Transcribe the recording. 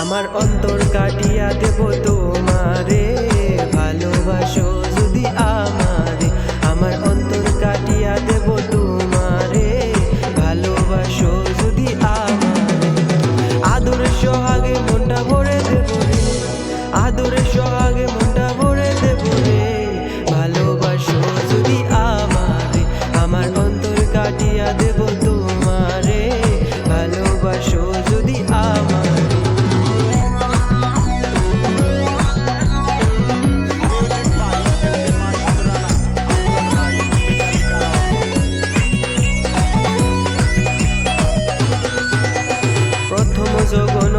আমার অন্তর কাটিয়া দেব তোমারে, ভালোবাসো যদি আমারে। আমার অন্তর কাটিয়া দেব তোমারে, ভালোবাসো যদি আমারে। আদরের সোহাগে মনটা ভরে দেব রে, আদরের সোহাগে মনটা ভরে দেব রে, ভালোবাসো যদি আমারে। আমার অন্তর কাটিয়া দেব তোমারে, ভালোবাসো যদি আমারে। প্রথম যৌবন